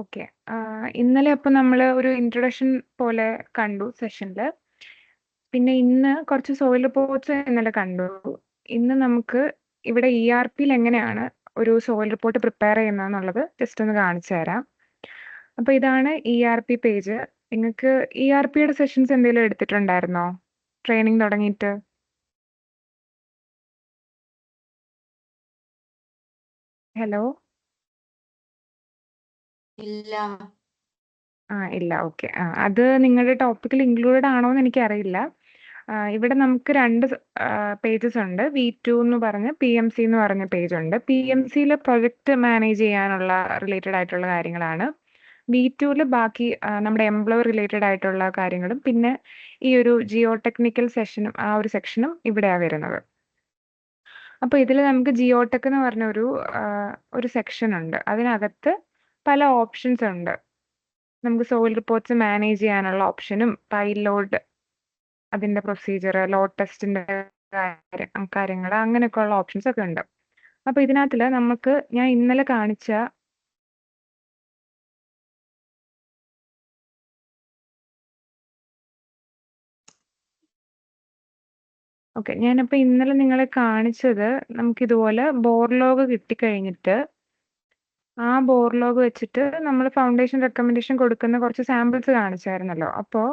Okay. ഇന്നലെ അപ്പം നമ്മള് ഒരു ഇൻട്രൊഡക്ഷൻ പോലെ കണ്ടു സെഷനില്. പിന്നെ ഇന്ന് കുറച്ച് സോയിൽ റിപ്പോർട്ട്സ് ഇന്നലെ കണ്ടു. ഇന്ന് നമുക്ക് ഇവിടെ ERP-ൽ എങ്ങനെയാണ് ഒരു സോയിൽ റിപ്പോർട്ട് പ്രിപ്പയർ ചെയ്യുന്നതെന്നുള്ളത് ജസ്റ്റ് ഒന്ന് കാണിച്ചു തരാം. അപ്പൊ ഇതാണ് ERP പേജ്. നിങ്ങൾക്ക് ERP-യുടെ സെഷൻസ് എന്തെങ്കിലും എടുത്തിട്ടുണ്ടായിരുന്നോ? ട്രെയിനിങ് തുടങ്ങിയിട്ട്? ഹലോ? ഇല്ല. ഇല്ല. ഓക്കെ. അത് നിങ്ങളുടെ ടോപ്പിക്കിൽ ഇൻക്ലൂഡഡ് ആണോ എന്ന് എനിക്കറിയില്ല. ഇവിടെ നമുക്ക് 2 പേജസ് ഉണ്ട്. V2 എന്ന് പറഞ്ഞ് PMC എന്ന് പറഞ്ഞ പേജ് ഉണ്ട്. PMCയിൽ പ്രൊജക്ട് മാനേജ് ചെയ്യാനുള്ള റിലേറ്റഡ് ആയിട്ടുള്ള കാര്യങ്ങളാണ്. V2-ൽ ബാക്കി നമ്മുടെ എംപ്ലോയർ റിലേറ്റഡ് ആയിട്ടുള്ള കാര്യങ്ങളും പിന്നെ ഈ ഒരു ജിയോ ടെക്നിക്കൽ സെഷനും ആ ഒരു സെക്ഷനും ഇവിടെയാണ് വരുന്നത്. അപ്പോൾ ഇതിൽ നമുക്ക് ജിയോടെക് എന്ന് പറഞ്ഞ ഒരു സെക്ഷൻ ഉണ്ട്. അതിനകത്ത് പല ഓപ്ഷൻസ് ഉണ്ട്. നമുക്ക് സോയിൽ റിപ്പോർട്ട്സ് മാനേജ് ചെയ്യാനുള്ള ഓപ്ഷനും പൈലോഡ് അതിന്റെ പ്രൊസീജിയർ ലോഡ് ടെസ്റ്റിന്റെ കാര്യങ്ങൾ അങ്ങനെയൊക്കെയുള്ള ഓപ്ഷൻസ് ഒക്കെ ഉണ്ട്. അപ്പൊ ഇതിനകത്തില് നമുക്ക് ഞാൻ ഇന്നലെ കാണിച്ച ഞാനിപ്പോ ഇന്നലെ നിങ്ങളെ കാണിച്ചത് നമുക്ക് ഇതുപോലെ ബോർലോഗ് കിട്ടിക്കഴിഞ്ഞിട്ട് ആ ബോർലോഗ് വെച്ചിട്ട് നമ്മൾ ഫൗണ്ടേഷൻ റെക്കമെൻഡേഷൻ കൊടുക്കുന്ന കുറച്ച് സാമ്പിൾസ് കാണിച്ചായിരുന്നല്ലോ. അപ്പോൾ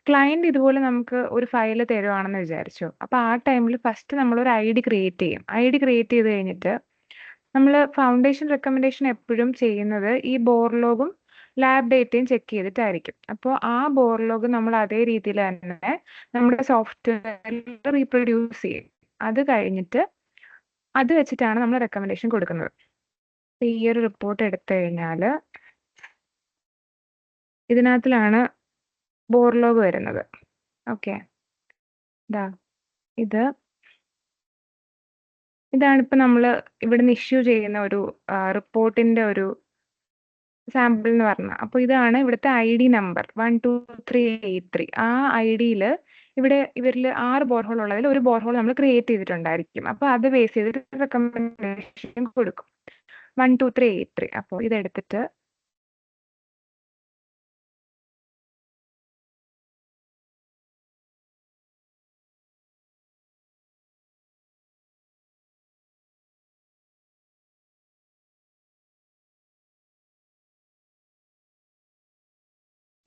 ക്ലയന്റ് ഇതുപോലെ നമുക്ക് ഒരു ഫയൽ തരുവാണെന്ന് വിചാരിച്ചു. അപ്പോൾ ആ ടൈമിൽ ഫസ്റ്റ് നമ്മൾ ഒരു ID ക്രിയേറ്റ് ചെയ്യും. ID ക്രിയേറ്റ് ചെയ്ത് കഴിഞ്ഞിട്ട് നമ്മൾ ഫൗണ്ടേഷൻ റെക്കമെൻഡേഷൻ എപ്പോഴും ചെയ്യുന്നത് ഈ ബോർലോഗും ലാബ് ഡേറ്റയും ചെക്ക് ചെയ്തിട്ടായിരിക്കും. അപ്പോൾ ആ ബോർലോഗ് നമ്മൾ അതേ രീതിയിൽ തന്നെ നമ്മുടെ സോഫ്റ്റ്വെയറിൽ റീപ്രൊഡ്യൂസ് ചെയ്യും. അത് കഴിഞ്ഞിട്ട് അത് വെച്ചിട്ടാണ് നമ്മൾ റെക്കമെൻഡേഷൻ കൊടുക്കുന്നത്. ഈ ഒരു റിപ്പോർട്ട് എടുത്തു കഴിഞ്ഞാൽ ഇതിനകത്തിലാണ് ബോർലോഗ് വരുന്നത്. ഓക്കെ, ഇതാണ് ഇപ്പൊ നമ്മൾ ഇവിടുന്ന് ഇഷ്യൂ ചെയ്യുന്ന ഒരു റിപ്പോർട്ടിന്റെ ഒരു സാമ്പിൾ എന്ന് പറഞ്ഞാൽ. അപ്പോൾ ഇതാണ് ഇവിടുത്തെ ID നമ്പർ 12383. ആ IDയിൽ ഇവരിൽ 6 ബോർഹോൾ ഉള്ളതിൽ ഒരു ബോർഹോൾ നമ്മൾ ക്രിയേറ്റ് ചെയ്തിട്ടുണ്ടായിരിക്കും. അപ്പോൾ അത് ബേസ് ചെയ്തിട്ട് റെക്കമെൻഡേഷൻ കൊടുക്കും 12383. അപ്പോൾ ഇതെടുത്തിട്ട്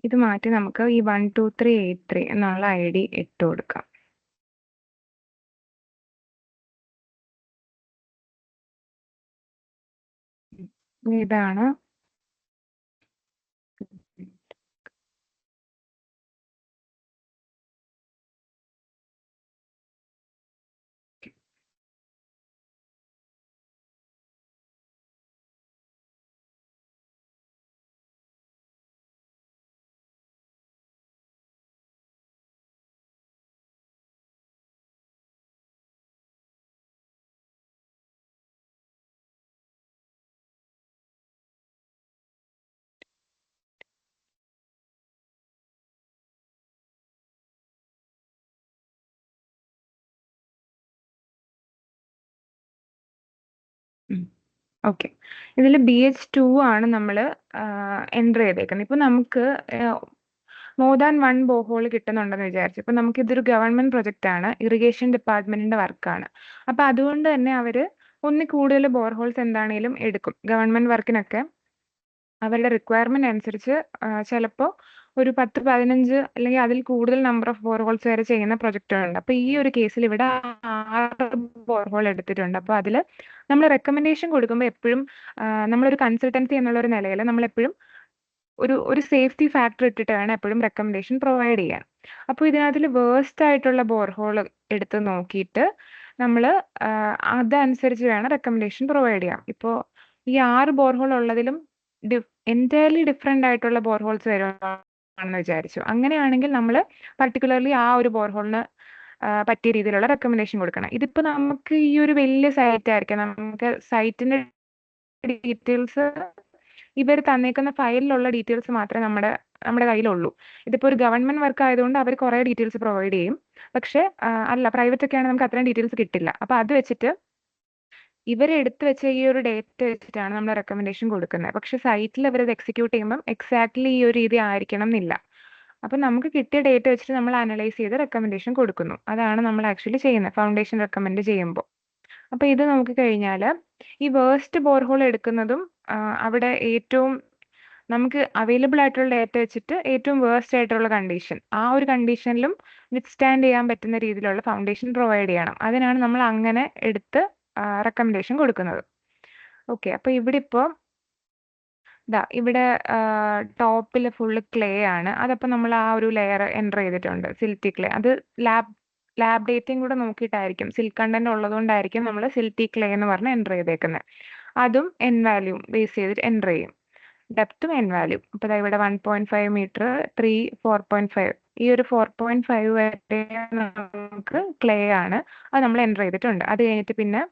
ഇത് മാറ്റി നമുക്ക് ഈ 12383 എന്നുള്ള ID ഇട്ട് കൊടുക്കാം. ഇതാണ് ഓക്കെ. ഇതിൽ BH2 ആണ് നമ്മൾ എൻ്റർ ചെയ്തേക്കുന്നത്. ഇപ്പൊ നമുക്ക് മോർ ദാൻ 1 ബോർഹോൾ കിട്ടുന്നുണ്ടെന്ന് വിചാരിച്ചു. ഇപ്പൊ നമുക്ക് ഇതൊരു ഗവൺമെന്റ് പ്രൊജക്റ്റ് ആണ്, ഇറിഗേഷൻ ഡിപ്പാർട്ട്മെന്റിന്റെ വർക്കാണ്. അപ്പൊ അതുകൊണ്ട് തന്നെ അവര് ഒന്നിൽ കൂടുതൽ ബോർഹോൾസ് എന്താണേലും എടുക്കും. ഗവൺമെന്റ് വർക്കിനൊക്കെ അവരുടെ റിക്വയർമെന്റ് അനുസരിച്ച് ചിലപ്പോൾ ഒരു 10-15 അല്ലെങ്കിൽ അതിൽ കൂടുതൽ നമ്പർ ഓഫ് ബോർഹോൾസ് വരെ ചെയ്യുന്ന പ്രൊജക്റ്റുകളുണ്ട്. അപ്പൊ ഈ ഒരു കേസിൽ ഇവിടെ 6 ബോർഹോൾ എടുത്തിട്ടുണ്ട്. അപ്പൊ അതിൽ നമ്മൾ റെക്കമെൻഡേഷൻ കൊടുക്കുമ്പോൾ എപ്പോഴും നമ്മളൊരു കൺസൾട്ടൻസി എന്നുള്ള ഒരു നിലയിൽ നമ്മൾ എപ്പോഴും ഒരു സേഫ്റ്റി ഫാക്ടർ ഇട്ടിട്ട് വേണം എപ്പോഴും റെക്കമെൻഡേഷൻ പ്രൊവൈഡ് ചെയ്യാൻ. അപ്പോൾ ഇതിനകത്തിൽ വേഴ്സ്റ്റ് ആയിട്ടുള്ള ബോർഹോൾ എടുത്ത് നോക്കിയിട്ട് നമ്മൾ അതനുസരിച്ച് വേണം റെക്കമെൻഡേഷൻ പ്രൊവൈഡ് ചെയ്യാം. ഇപ്പോൾ ഈ 6 ബോർഹോൾ ഉള്ളതിലും എൻറ്റയർലി ഡിഫറെൻ്റ് ആയിട്ടുള്ള ബോർഹോൾസ് വരുവാണെന്ന് വിചാരിച്ചു. അങ്ങനെയാണെങ്കിൽ നമ്മൾ പർട്ടിക്കുലർലി ആ ഒരു ബോർഹോളിന് പറ്റിയ രീതിയിലുള്ള റെക്കമെൻഡേഷൻ കൊടുക്കണം. ഇതിപ്പോ നമുക്ക് ഈ ഒരു വലിയ സൈറ്റ് ആയിരിക്കും, നമുക്ക് സൈറ്റിന്റെ ഡീറ്റെയിൽസ് ഇവർ തന്നേക്കുന്ന ഫയലിലുള്ള ഡീറ്റെയിൽസ് മാത്രമേ നമ്മുടെ കയ്യിലുള്ളൂ. ഇതിപ്പോ ഒരു ഗവൺമെന്റ് വർക്ക് ആയതുകൊണ്ട് അവർ കുറെ ഡീറ്റെയിൽസ് പ്രൊവൈഡ് ചെയ്യും. പക്ഷെ അല്ല, പ്രൈവറ്റ് ഒക്കെ ആണെങ്കിൽ നമുക്ക് അത്രയും ഡീറ്റെയിൽസ് കിട്ടില്ല. അപ്പൊ അത് വെച്ചിട്ട് ഇവരെടുത്ത് വെച്ച ഈ ഒരു ഡേറ്റ വെച്ചിട്ടാണ് നമ്മൾ റെക്കമെൻഡേഷൻ കൊടുക്കുന്നത്. പക്ഷെ സൈറ്റിൽ അവരത് എക്സിക്യൂട്ട് ചെയ്യുമ്പം എക്സാക്ട്ലി ഈ ഒരു രീതി ആയിരിക്കണം എന്നില്ല. അപ്പം നമുക്ക് കിട്ടിയ ഡേറ്റ വെച്ചിട്ട് നമ്മൾ അനലൈസ് ചെയ്ത് റെക്കമെൻഡേഷൻ കൊടുക്കുന്നു. അതാണ് നമ്മൾ ആക്ച്വലി ചെയ്യുന്നത് ഫൗണ്ടേഷൻ റെക്കമെൻഡ് ചെയ്യുമ്പോൾ. അപ്പൊ ഇത് നമുക്ക് കഴിഞ്ഞാൽ ഈ വേസ്റ്റ് ബോർഹോൾ എടുക്കുന്നതും അവിടെ ഏറ്റവും നമുക്ക് അവൈലബിൾ ആയിട്ടുള്ള ഡേറ്റ വെച്ചിട്ട് ഏറ്റവും വേസ്റ്റ് ആയിട്ടുള്ള കണ്ടീഷൻ, ആ ഒരു കണ്ടീഷനിലും വിത്ത്സ്റ്റാൻഡ് ചെയ്യാൻ പറ്റുന്ന രീതിയിലുള്ള ഫൗണ്ടേഷൻ പ്രൊവൈഡ് ചെയ്യണം. അതിനാണ് നമ്മൾ അങ്ങനെ എടുത്ത് റെക്കമെൻഡേഷൻ കൊടുക്കുന്നത്. ഓക്കെ, അപ്പൊ ഇവിടെ ഇപ്പോൾ ഇവിടെ ടോപ്പിൽ ഫുള്ള് ക്ലേ ആണ്. അതപ്പോൾ നമ്മൾ ആ ഒരു ലെയർ എൻ്റർ ചെയ്തിട്ടുണ്ട്, സിൽറ്റി ക്ലേ. അത് ലാബ് ഡേറ്റയും കൂടെ നോക്കിയിട്ടായിരിക്കും, സിൽക്ക് കണ്ടന്റ് ഉള്ളതുകൊണ്ടായിരിക്കും നമ്മൾ സിൽറ്റി ക്ലേ എന്ന് പറഞ്ഞ് എൻ്റർ ചെയ്തേക്കുന്നത്. അതും എൻ വാല്യൂ ബേസ് ചെയ്തിട്ട് എൻ്റർ ചെയ്യും, ഡെപ്തും എൻ വാല്യൂ. അപ്പോൾ ഇവിടെ 1.5 മീറ്റർ, 3, 4.5. ഈ ഒരു 4.5 വരെ നമുക്ക് ക്ലേ ആണ്, അത് നമ്മൾ എൻ്റർ ചെയ്തിട്ടുണ്ട്. അത് കഴിഞ്ഞിട്ട് പിന്നെ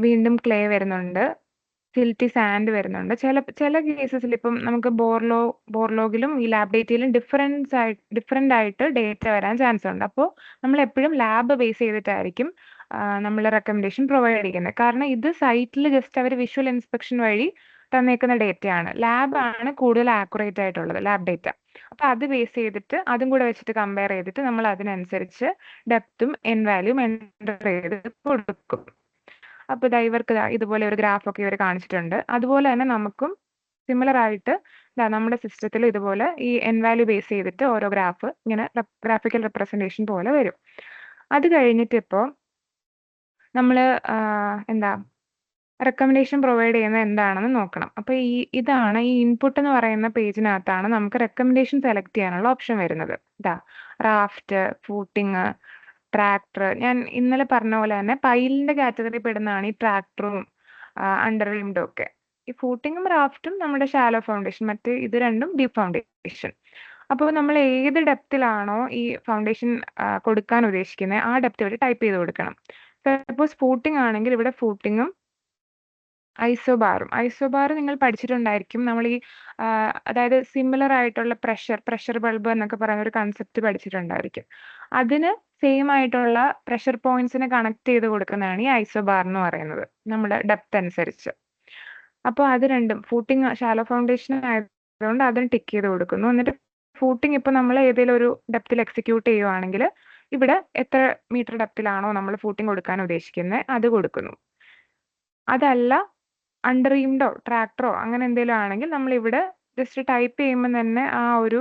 വീണ്ടും ക്ലേ വരുന്നുണ്ട്, സിൽറ്റി സാൻഡ് വരുന്നുണ്ട്. ചില കേസസിൽ ഇപ്പം നമുക്ക് ബോർലോഗിലും ഈ ലാബ് ഡേറ്റയിലും ഡിഫറെൻ്റ് ആയിട്ട് ഡേറ്റ വരാൻ ചാൻസ് ഉണ്ട്. അപ്പോൾ നമ്മൾ എപ്പോഴും ലാബ് ബേസ് ചെയ്തിട്ടായിരിക്കും നമ്മൾ റെക്കമെൻഡേഷൻ പ്രൊവൈഡ് ചെയ്യുന്നത്. കാരണം ഇത് സൈറ്റിൽ ജസ്റ്റ് അവർ വിഷ്വൽ ഇൻസ്പെക്ഷൻ വഴി തന്നേക്കുന്ന ഡേറ്റയാണ്. ലാബാണ് കൂടുതൽ ആക്യുറേറ്റ് ആയിട്ടുള്ളത്, ലാബ് ഡേറ്റ. അപ്പോൾ അത് ബേസ് ചെയ്തിട്ട് അതും കൂടെ വെച്ചിട്ട് കമ്പയർ ചെയ്തിട്ട് നമ്മൾ അതിനനുസരിച്ച് ഡെപ്തും എൻ വാല്യൂം എൻ്റർ ചെയ്ത് കൊടുക്കും. അപ്പോൾ ഇവർക്ക് ഇതുപോലെ ഒരു ഗ്രാഫൊക്കെ ഇവർ കാണിച്ചിട്ടുണ്ട്. അതുപോലെ തന്നെ നമുക്കും സിമിലർ ആയിട്ട് നമ്മുടെ സിസ്റ്റത്തിൽ ഇതുപോലെ ഈ എൻ വാല്യൂ ബേസ് ചെയ്തിട്ട് ഓരോ ഗ്രാഫ് ഇങ്ങനെ ഗ്രാഫിക്കൽ റെപ്രസെൻറ്റേഷൻ പോലെ വരും. അത് കഴിഞ്ഞിട്ട് ഇപ്പോൾ നമ്മൾ റെക്കമെൻഡേഷൻ പ്രൊവൈഡ് ചെയ്യുന്നത് എന്താണെന്ന് നോക്കണം. അപ്പോൾ ഇതാണ് ഈ ഇൻപുട്ട് എന്ന് പറയുന്ന പേജിനകത്താണ് നമുക്ക് റെക്കമെൻഡേഷൻ സെലക്ട് ചെയ്യാനുള്ള ഓപ്ഷൻ വരുന്നത്. Raft, footing, tractor. ഞാൻ ഇന്നലെ പറഞ്ഞ പോലെ തന്നെ പൈലിന്റെ കാറ്റഗറി പെടുന്നതാണ് ഈ ട്രാക്ടറും അണ്ടർ റിംഡും ഒക്കെ. ഈ ഫൂട്ടിങ്ങും റാഫ്റ്റും നമ്മുടെ ഷാലോ ഫൗണ്ടേഷൻ, മറ്റ് ഇത് രണ്ടും ഡീപ് ഫൗണ്ടേഷൻ. അപ്പോൾ നമ്മൾ ഏത് ഡെപ്തിലാണോ ഈ ഫൗണ്ടേഷൻ കൊടുക്കാൻ ഉദ്ദേശിക്കുന്നത് ആ ഡെപ്ത് ഇവിടെ ടൈപ്പ് ചെയ്ത് കൊടുക്കണം. സപ്പോസ് ഫൂട്ടിംഗ് ആണെങ്കിൽ ഇവിടെ ഫൂട്ടിങ്ങും ഐസോബാർ നിങ്ങൾ പഠിച്ചിട്ടുണ്ടായിരിക്കും. നമ്മൾ ഈ അതായത് സിമിലർ ആയിട്ടുള്ള പ്രഷർ ബൾബ് എന്നൊക്കെ പറയുന്ന ഒരു കൺസെപ്റ്റ് പഠിച്ചിട്ടുണ്ടായിരിക്കും. അതിന് സെയിം ആയിട്ടുള്ള പ്രഷർ പോയിന്റ്സിനെ കണക്ട് ചെയ്ത് കൊടുക്കുന്നതാണ് ഈ ഐസോബാർ എന്ന് പറയുന്നത്, നമ്മുടെ ഡെപ്ത് അനുസരിച്ച്. അപ്പോൾ അത് രണ്ടും ഫൂട്ടിങ് ഷാലോ ഫൗണ്ടേഷൻ ആയതുകൊണ്ട് അതിന് ടിക്ക് ചെയ്ത് കൊടുക്കുന്നു. എന്നിട്ട് ഫൂട്ടിങ് ഇപ്പോൾ നമ്മൾ ഏതെങ്കിലും ഒരു ഡെപ്തിൽ എക്സിക്യൂട്ട് ചെയ്യുവാണെങ്കിൽ ഇവിടെ എത്ര മീറ്റർ ഡെപ്തിലാണോ നമ്മൾ ഫൂട്ടിങ് കൊടുക്കാൻ ഉദ്ദേശിക്കുന്നത് അത് കൊടുക്കുന്നു. അതല്ല അണ്ടർ റീംഡോ ട്രാക്ടറോ അങ്ങനെ എന്തെങ്കിലും ആണെങ്കിൽ നമ്മൾ ഇവിടെ ജസ്റ്റ് ടൈപ്പ് ചെയ്യുമ്പോൾ തന്നെ ആ ഒരു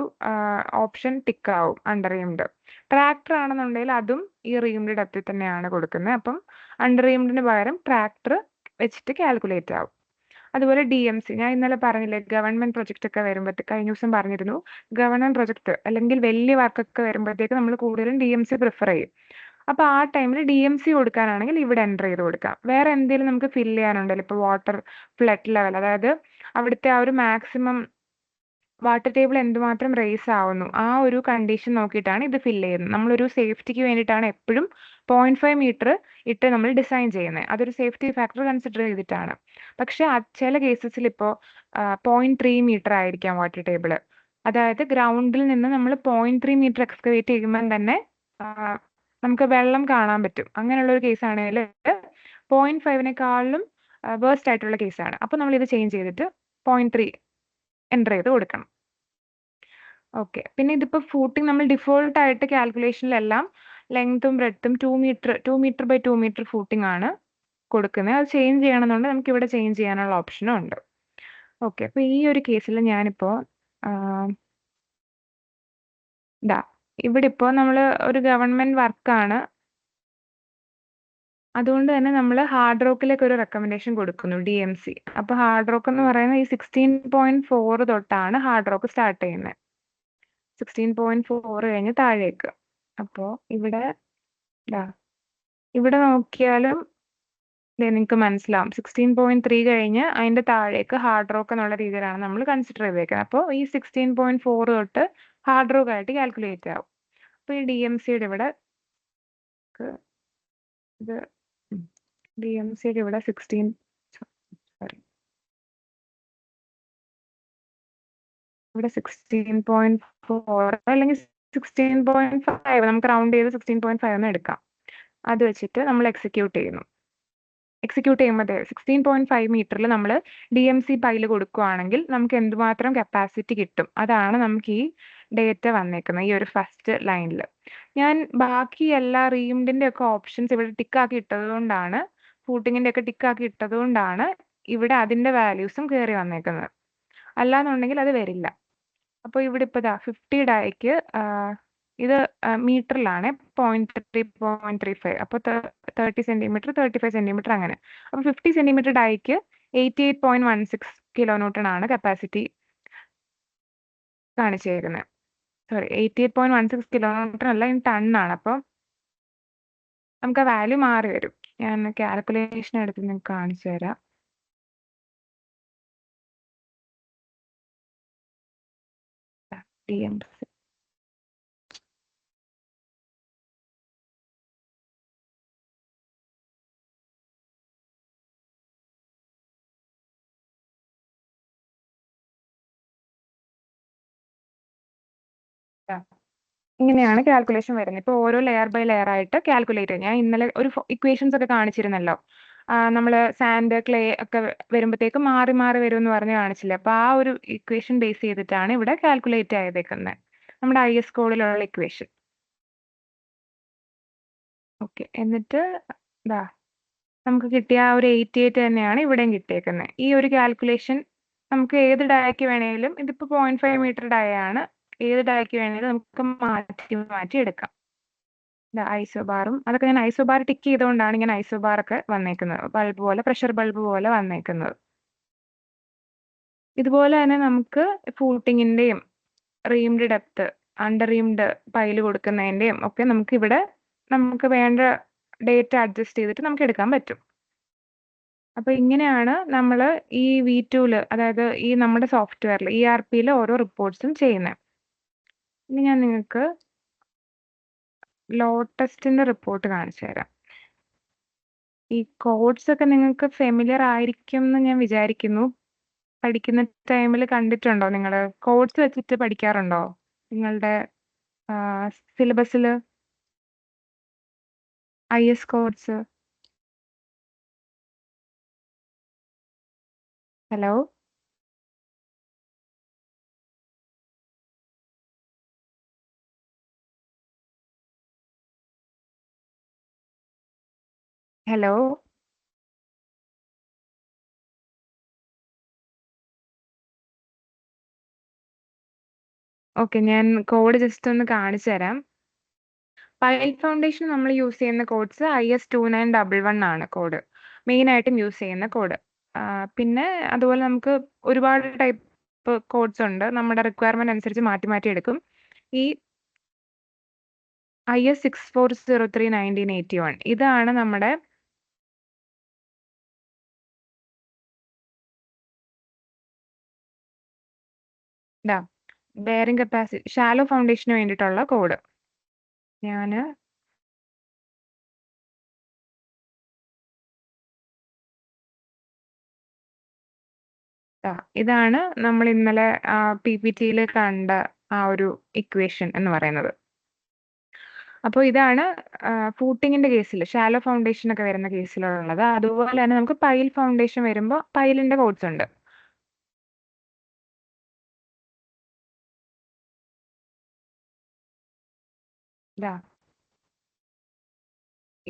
ഓപ്ഷൻ ടിക്ക് ആവും, അണ്ടർ റീംഡ്. ട്രാക്ടർ ആണെന്നുണ്ടെങ്കിൽ അതും ഈ റീംഡ് ഡെപ്തിൽ തന്നെയാണ് കൊടുക്കുന്നത്. അപ്പം അണ്ടർ റീംഡിന് പകരം ട്രാക്ടർ വെച്ചിട്ട് കാൽക്കുലേറ്റ് ആവും. അതുപോലെ DMC, ഞാൻ ഇന്നലെ പറഞ്ഞില്ലേ ഗവൺമെന്റ് പ്രൊജക്റ്റ് ഒക്കെ വരുമ്പോഴത്തേക്ക്, കഴിഞ്ഞ ദിവസം പറഞ്ഞിരുന്നു, ഗവൺമെന്റ് പ്രൊജക്ട് അല്ലെങ്കിൽ വലിയ വർക്കൊക്കെ വരുമ്പോഴത്തേക്ക് നമ്മൾ കൂടുതലും DMC പ്രിഫർ ചെയ്യും. അപ്പോൾ ആ ടൈമിൽ DMC കൊടുക്കാനാണെങ്കിൽ ഇവിടെ എൻ്റർ ചെയ്ത് കൊടുക്കാം. വേറെ എന്തെങ്കിലും നമുക്ക് ഫില്ല് ചെയ്യാനുണ്ടല്ലോ, ഇപ്പോൾ വാട്ടർ ഫ്ലഡ് ലെവൽ, അതായത് അവിടുത്തെ ആ ഒരു മാക്സിമം വാട്ടർ ടേബിൾ എന്തുമാത്രം റേസ് ആവുന്നു ആ ഒരു കണ്ടീഷൻ നോക്കിയിട്ടാണ് ഇത് ഫില്ല് ചെയ്യുന്നത്. നമ്മളൊരു സേഫ്റ്റിക്ക് വേണ്ടിയിട്ടാണ് എപ്പോഴും 0.5 മീറ്റർ ഇട്ട് നമ്മൾ ഡിസൈൻ ചെയ്യുന്നത്. അതൊരു സേഫ്റ്റി ഫാക്ടർ കൺസിഡർ ചെയ്തിട്ടാണ്. പക്ഷെ ചില കേസസിൽ ഇപ്പോൾ 0.3 മീറ്റർ ആയിരിക്കാം വാട്ടർ ടേബിൾ. അതായത് ഗ്രൗണ്ടിൽ നിന്ന് നമ്മൾ 0.3 മീറ്റർ എക്സ്കവേറ്റ് ചെയ്യുമ്പോൾ തന്നെ നമുക്ക് വെള്ളം കാണാൻ പറ്റും. അങ്ങനെയുള്ള ഒരു കേസാണെങ്കിൽ 0.5നേക്കാളും വേഴ്സ്റ്റ് ആയിട്ടുള്ള കേസാണ്. അപ്പോൾ നമ്മൾ ഇത് ചേഞ്ച് ചെയ്തിട്ട് 0.3 എൻ്റർ ചെയ്ത് കൊടുക്കണം. ഓക്കെ, പിന്നെ ഇതിപ്പോൾ ഫൂട്ടിങ് നമ്മൾ ഡിഫോൾട്ട് ആയിട്ട് കാൽക്കുലേഷനിലെല്ലാം ലെങ്ത്തും ബ്രെഡ്ത്തും 2 മീറ്റർ ബൈ 2 മീറ്റർ ഫൂട്ടിംഗ് ആണ് കൊടുക്കുന്നത്. അത് ചേഞ്ച് ചെയ്യണമെന്നുണ്ട് നമുക്ക് ഇവിടെ ചേഞ്ച് ചെയ്യാനുള്ള ഓപ്ഷനും ഉണ്ട്. ഓക്കെ, അപ്പോൾ ഈ ഒരു കേസിൽ ഞാനിപ്പോൾ ഇവിടെ ഇപ്പോൾ നമ്മൾ ഒരു ഗവൺമെന്റ് വർക്കാണ്, അതുകൊണ്ട് തന്നെ നമ്മൾ ഹാർഡ് റോക്കിലേക്ക് ഒരു റെക്കമെൻഡേഷൻ കൊടുക്കുന്നു, DMC. അപ്പോൾ ഹാർഡ് റോക്ക് എന്ന് പറയുന്നത് ഈ 16.4 തൊട്ടാണ് ഹാർഡ് റോക്ക് സ്റ്റാർട്ട് ചെയ്യുന്നത്. 16.4 കഴിഞ്ഞ് താഴേക്ക്. അപ്പോൾ ഇവിടെ നോക്കിയാലും നിങ്ങൾക്ക് മനസ്സിലാവും 16.3 കഴിഞ്ഞ് അതിന്റെ താഴേക്ക് ഹാർഡ് റോക്ക് എന്നുള്ള രീതിയിലാണ് നമ്മൾ കൺസിഡർ ചെയ്തേക്കുന്നത്. അപ്പോൾ ഈ 16.4 തൊട്ട് ഹാർഡ് റോക്ക് ആയിട്ട് കാൽക്കുലേറ്റ് ആവും. അപ്പോൾ ഈ DMCയുടെ ഇവിടെ ഇത് DMCയുടെ ഇവിടെ 16.4 അല്ലെങ്കിൽ 16.5, നമുക്ക് റൗണ്ട് ചെയ്ത് 16.5 എന്ന് എടുക്കാം. അത് വെച്ചിട്ട് നമ്മൾ എക്സിക്യൂട്ട് ചെയ്യുന്നു. എക്സിക്യൂട്ട് ചെയ്യുമ്പോൾ 16.5 മീറ്ററിൽ നമ്മൾ DMC പൈല് കൊടുക്കുകയാണെങ്കിൽ നമുക്ക് എന്തുമാത്രം കപ്പാസിറ്റി കിട്ടും, അതാണ് നമുക്ക് ഈ ഡേറ്റ വന്നേക്കുന്നത് ഈ ഒരു ഫസ്റ്റ് ലൈനിൽ. ഞാൻ ബാക്കി എല്ലാ റീംഡിന്റെ ഒക്കെ ഓപ്ഷൻസ് ഇവിടെ ടിക്കാക്കി ഇട്ടതുകൊണ്ടാണ്, ഫൂട്ടിങ്ങിന്റെ ഒക്കെ ടിക്കാക്കി ഇട്ടതുകൊണ്ടാണ് ഇവിടെ അതിന്റെ വാല്യൂസും കയറി വന്നേക്കുന്നത്. അല്ലാന്നുണ്ടെങ്കിൽ അത് വരില്ല. അപ്പോൾ ഇവിടെ ഇപ്പോൾ 50 ഡായ്ക്ക് ഇത് മീറ്ററിലാണ് 0.3 അപ്പോൾ 30 സെന്റിമീറ്റർ 35 സെന്റിമീറ്റർ അങ്ങനെ. അപ്പോൾ 50 സെന്റിമീറ്റർ ഡായ്ക്ക് 88.16 കിലോ ന്യൂട്ടൺ ആണ് കപ്പാസിറ്റി കാണിച്ചേക്കുന്നത്. സോറി, 88.16 കിലോ ന്യൂട്ടൺ അല്ല, ഇൻ ടൺ ആണ്. അപ്പോൾ നമുക്ക് ആ വാല്യൂ മാറി വരും. ഞാൻ കാൽക്കുലേഷൻ എടുത്ത് നിങ്ങൾക്ക് കാണിച്ചു തരാം. DMC ഇങ്ങനെയാണ് കാൽക്കുലേഷൻ വരുന്നത്. ഇപ്പോൾ ഓരോ ലെയർ ബൈ ലെയർ ആയിട്ട് കാൽക്കുലേറ്റ് ചെയ്യും. ഞാൻ ഇന്നലെ ഒരു ഇക്വേഷൻസ് ഒക്കെ കാണിച്ചിരുന്നല്ലോ. നമ്മൾ സാൻഡ് ക്ലേ ഒക്കെ വരുമ്പോഴത്തേക്ക് മാറി മാറി വരും എന്ന് പറഞ്ഞ് കാണിച്ചില്ലേ. അപ്പോൾ ആ ഒരു ഇക്വേഷൻ ബേസ് ചെയ്തിട്ടാണ് ഇവിടെ കാൽക്കുലേറ്റ് ചെയ്തേക്കുന്നത്, നമ്മുടെ IS കോഡിലുള്ള ഇക്വേഷൻ. ഓക്കെ, എന്നിട്ട് നമുക്ക് കിട്ടിയ ആ ഒരു 88 തന്നെയാണ് ഇവിടെയും കിട്ടിയേക്കുന്നത്. ഈ ഒരു കാൽക്കുലേഷൻ നമുക്ക് ഏത് ഡയക്ക് വേണേലും, ഇതിപ്പോൾ 0.5 മീറ്റർ ഡയ ആണ്, ഏത് ഡയക്ക് വേണേലും നമുക്ക് മാറ്റി മാറ്റി എടുക്കാം. ഐസോബാറും അതൊക്കെ ഞാൻ ഐസോബാർ ടിക്ക് ചെയ്തുകൊണ്ടാണ് ഇങ്ങനെ ഐസോബാർ ഒക്കെ വന്നേക്കുന്നത്, ബൾബ് പോലെ, പ്രഷർ ബൾബ് പോലെ വന്നേക്കുന്നത്. ഇതുപോലെ തന്നെ നമുക്ക് ഫൂട്ടിങ്ങിന്റെയും reamed depth, under reamed pile കൊടുക്കുന്നതിന്റെയും ഒക്കെ നമുക്ക് ഇവിടെ നമുക്ക് വേണ്ട ഡേറ്റ അഡ്ജസ്റ്റ് ചെയ്തിട്ട് നമുക്ക് എടുക്കാൻ പറ്റും. അപ്പൊ ഇങ്ങനെയാണ് നമ്മൾ ഈ V2 അതായത് ഈ നമ്മുടെ സോഫ്റ്റ്വെയറിൽ ERP ഓരോ റിപ്പോർട്ട്സും ചെയ്യുന്നത്. ഇനി ഞാൻ നിങ്ങൾക്ക് ലോട്ടസ്റ്റിന്റെ റിപ്പോർട്ട് കാണിച്ചു തരാം. ഈ കോഡ്സ് ഒക്കെ നിങ്ങൾക്ക് ഫെമിലിയർ ആയിരിക്കും എന്ന് ഞാൻ വിചാരിക്കുന്നു. പഠിക്കുന്ന ടൈമിൽ കണ്ടിട്ടുണ്ടോ നിങ്ങൾ? കോഡ്സ് വെച്ചിട്ട് പഠിക്കാറുണ്ടോ നിങ്ങളുടെ സിലബസിൽ? IS codes. Hello, hello. Okay, ഞാൻ കോഡ് ജസ്റ്റ് ഒന്ന് കാണിച്ചു തരാം. പൈൽ ഫൗണ്ടേഷൻ നമ്മൾ യൂസ് ചെയ്യുന്ന കോഡ്സ് IS 2911 ആണ് കോഡ്, മെയിൻ ആയിട്ടും യൂസ് ചെയ്യുന്ന കോഡ്. പിന്നെ അതുപോലെ നമുക്ക് ഒരുപാട് ടൈപ്പ് കോഡ്സ് ഉണ്ട്, നമ്മുടെ റിക്വയർമെന്റ് അനുസരിച്ച് മാറ്റി മാറ്റി എടുക്കും. ഈ IS 6403/1981 ഇതാണ് നമ്മുടെ ബെയറിംഗ് കപ്പാസിറ്റി ഷാലോ ഫൗണ്ടേഷന് വേണ്ടിയിട്ടുള്ള കോഡ്. ഞാൻ ഇതാണ് നമ്മൾ ഇന്നലെ PPT കണ്ട ആ ഒരു ഇക്വേഷൻ എന്ന് പറയുന്നത്. അപ്പോൾ ഇതാണ് ഫൂട്ടിങ്ങിന്റെ കേസിൽ, ഷാലോ ഫൗണ്ടേഷൻ ഒക്കെ വരുന്ന കേസിലുള്ളത്. അതുപോലെ തന്നെ നമുക്ക് പൈൽ ഫൗണ്ടേഷൻ വരുമ്പോൾ പൈലിന്റെ കോഡ്സ് ഉണ്ട്.